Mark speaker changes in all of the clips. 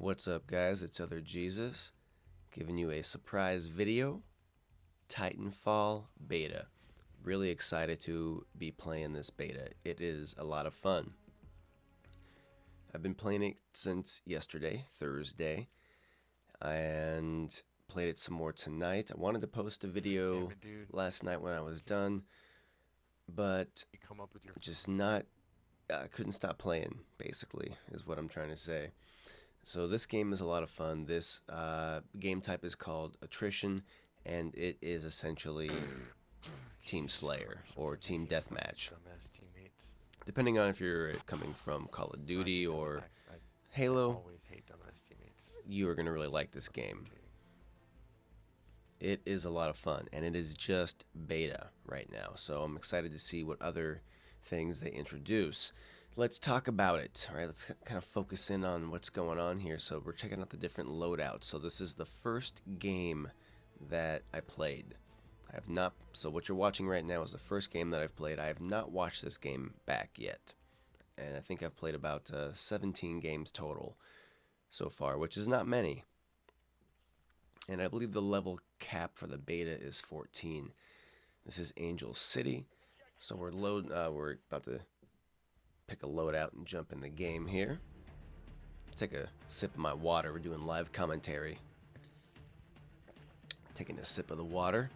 Speaker 1: What's up, guys? It's OtherJesus giving you a surprise video. Titanfall beta. Really excited to be playing this beta. It is a lot of fun. I've been playing it since yesterday, Thursday, and played it some more tonight. I wanted to post a video last night when I was done, but just not, couldn't stop playing, basically, is what I'm trying to say. So this game is a lot of fun. This game type is called Attrition, and it is essentially Team Slayer or Team Deathmatch. Depending on if you're coming from Call of Duty or Halo, you are going to really like this game. It is a lot of fun, and it is just beta right now, so I'm excited to see what other things they introduce. Let's talk about it. All right, let's kind of focus in on what's going on here. So we're checking out the different loadouts. So this is the first game that I played. I have not. So what you're watching right now is the first game that I've played. I have not watched this game back yet, and I think I've played about 17 games total so far, which is not many. And I believe the level cap for the beta is 14. This is Angel City. So we're about to pick a loadout and jump in the game here. Take a sip of my water. We're doing live commentary. Taking a sip of the water.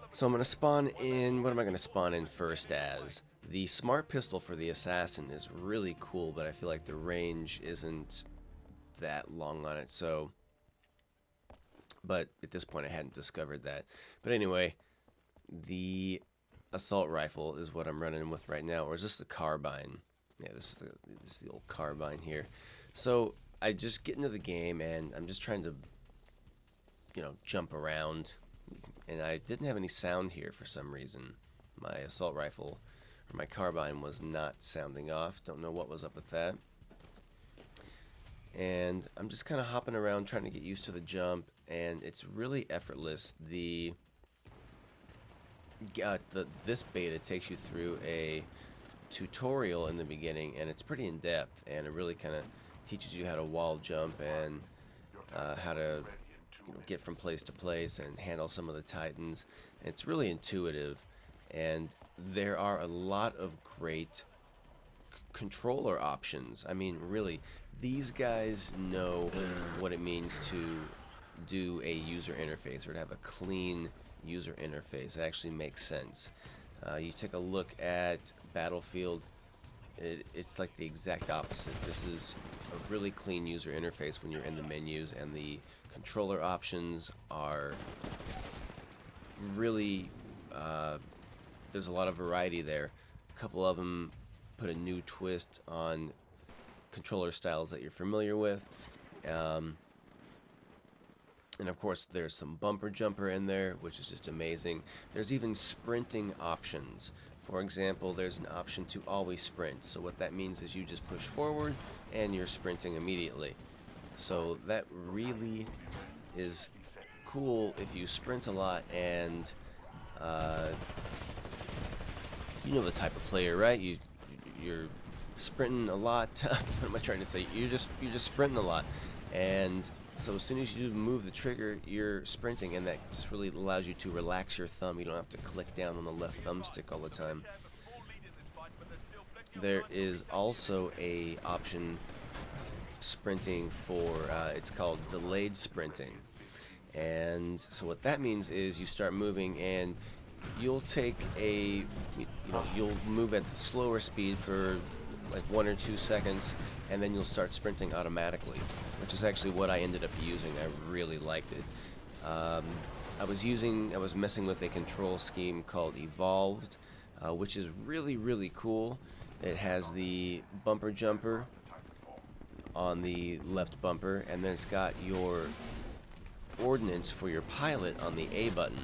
Speaker 1: So I'm going to spawn in. What am I going to spawn in first as? The smart pistol for the assassin is really cool, but I feel like the range isn't that long on it. So, but at this point I hadn't discovered that. But anyway, the assault rifle is what I'm running with right now, or is this the carbine? Yeah, this is the old carbine here. So I just get into the game and I'm just trying to, jump around, and I didn't have any sound here for some reason. My assault rifle or my carbine was not sounding off. Don't know what was up with that. And I'm just kind of hopping around trying to get used to the jump, and it's really effortless. This beta takes you through a tutorial in the beginning, and it's pretty in-depth, and it really kind of teaches you how to wall jump and how to get from place to place and handle some of the titans. And it's really intuitive, and there are a lot of great controller options. I mean, really, these guys know what it means to do a user interface, or to have a clean user interface. It actually makes sense. You take a look at Battlefield, it's like the exact opposite. This is a really clean user interface when you're in the menus, and the controller options are really, there's a lot of variety there. A couple of them put a new twist on controller styles that you're familiar with. And of course there's some bumper jumper in there, which is just amazing. There's even sprinting options. For example, there's an option to always sprint. So what that means is you just push forward and you're sprinting immediately. So that really is cool if you sprint a lot, and you know the type of player, right? You're sprinting a lot. What am I trying to say? You're just sprinting a lot, and so as soon as you move the trigger, you're sprinting, and that just really allows you to relax your thumb. You don't have to click down on the left thumbstick all the time. There is also a option sprinting for, it's called delayed sprinting. And so what that means is you start moving, and you'll take you'll move at the slower speed for like 1 or 2 seconds, and then you'll start sprinting automatically, which is actually what I ended up using. I really liked it. I was messing with a control scheme called Evolved, which is really cool. It has the bumper jumper on the left bumper, and then it's got your ordnance for your pilot on the A button.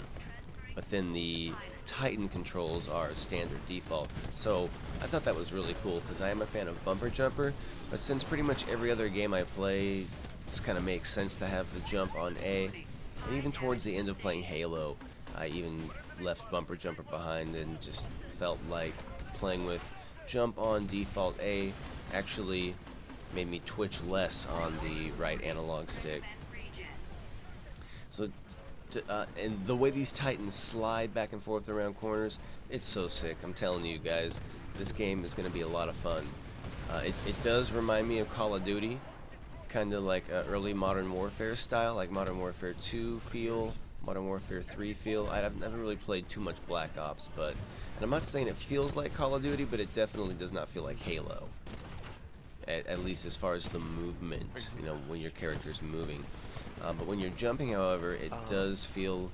Speaker 1: But then the Titan controls are standard default. So I thought that was really cool, because I am a fan of bumper jumper, but since pretty much every other game I play, this kind of makes sense to have the jump on A. And even towards the end of playing Halo, I even left bumper jumper behind and just felt like playing with jump on default A actually made me twitch less on the right analog stick. So, and the way these Titans slide back and forth around corners, it's so sick. I'm telling you guys, this game is going to be a lot of fun. It does remind me of Call of Duty, kind of like early Modern Warfare style, like Modern Warfare 2 feel, Modern Warfare 3 feel. I've never really played too much Black Ops, but, and I'm not saying it feels like Call of Duty, but it definitely does not feel like Halo. At least as far as the movement, you know, when your character's moving. But when you're jumping, however, it does feel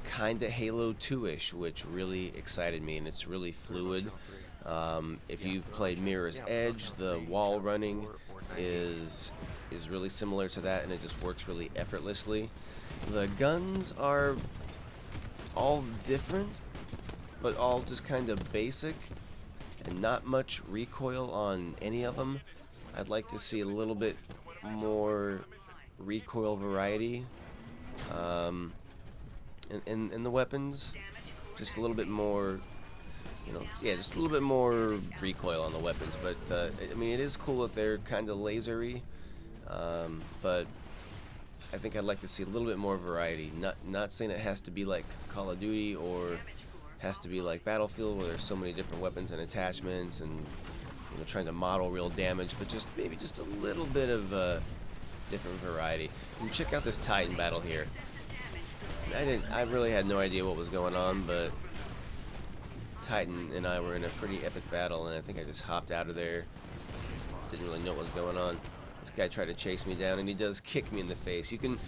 Speaker 1: kind of Halo 2-ish, which really excited me, and it's really fluid. If you've played Mirror's Edge, the wall running is really similar to that, and it just works really effortlessly. The guns are all different, but all just kind of basic, and not much recoil on any of them. I'd like to see a little bit more recoil variety in the weapons. Just a little bit more, you know, yeah, just a little bit more recoil on the weapons. But I mean, it is cool that they're kind of lasery, but I think I'd like to see a little bit more variety. Not saying it has to be like Call of Duty or has to be like Battlefield, where there's so many different weapons and attachments, and you know, trying to model real damage, but just maybe just a little bit of different variety. And check out this Titan battle here. I really had no idea what was going on, but Titan and I were in a pretty epic battle, and I think I just hopped out of there. Didn't really know what was going on. This guy tried to chase me down, and he does kick me in the face. You can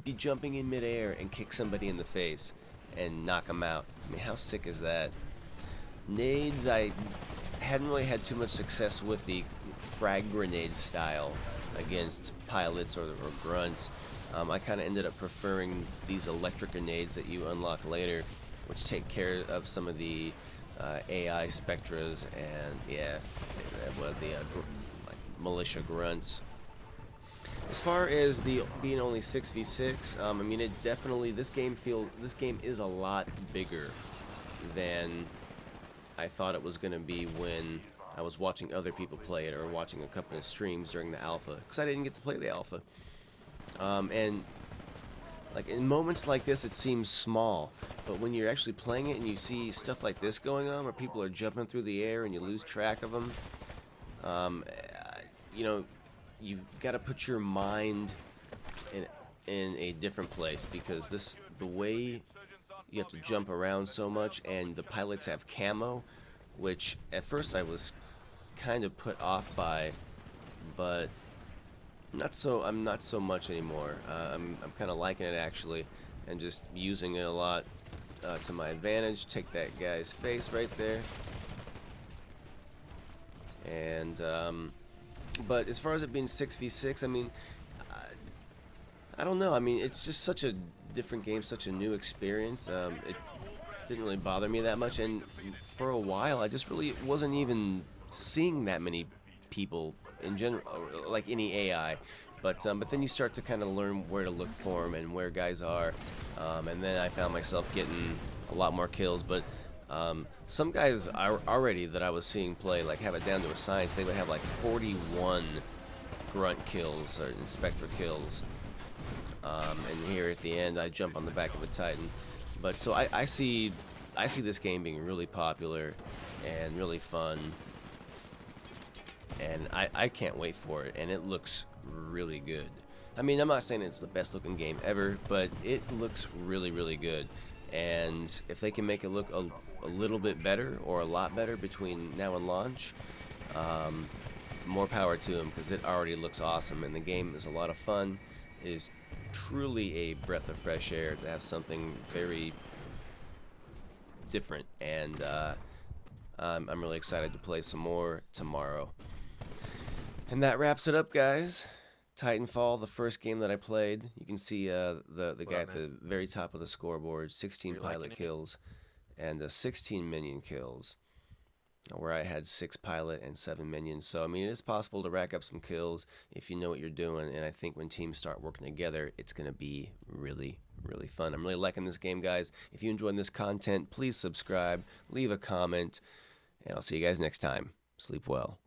Speaker 1: be jumping in midair and kick somebody in the face and knock them out. I mean, how sick is that? Nades, I hadn't really had too much success with the frag grenade style against pilots or grunts. I kind of ended up preferring these electric grenades that you unlock later, which take care of some of the AI spectras and, yeah, the like militia grunts. As far as the being only 6v6, I mean, it definitely, this game is a lot bigger than I thought it was going to be when I was watching other people play it, or watching a couple of streams during the alpha, because I didn't get to play the alpha. And like in moments like this, it seems small, but when you're actually playing it and you see stuff like this going on, where people are jumping through the air and you lose track of them, you know, you've got to put your mind in a different place, because the way you have to jump around so much, and the pilots have camo, which at first I was kind of put off by, but I'm not so much anymore. I'm kind of liking it, actually, and just using it a lot to my advantage. Take that guy's face right there. And but as far as it being 6v6, I mean, I don't know. I mean, it's just such a different game, such a new experience. It didn't really bother me that much, and for a while I just really wasn't even seeing that many people in general, like any AI. But then you start to kind of learn where to look for them and where guys are, and then I found myself getting a lot more kills. But some guys already that I was seeing play, like, have it down to a science. They would have like 41 grunt kills or Spectra kills. And here at the end, I jump on the back of a Titan. But so I see this game being really popular and really fun, and I can't wait for it. And it looks really good. I mean, I'm not saying it's the best looking game ever, but it looks really, really good. And if they can make it look a little bit better, or a lot better, between now and launch, more power to them, because it already looks awesome, and the game is a lot of fun. It is truly a breath of fresh air to have something very different, and I'm really excited to play some more tomorrow. And that wraps it up, guys. Titanfall, the first game that I played. You can see the guy at the very top of the scoreboard, 16 pilot kills and 16 minion kills, where I had 6 pilot and 7 minions. So, I mean, it is possible to rack up some kills if you know what you're doing, and I think when teams start working together, it's going to be really, really fun. I'm really liking this game, guys. If you enjoyed this content, please subscribe, leave a comment, and I'll see you guys next time. Sleep well.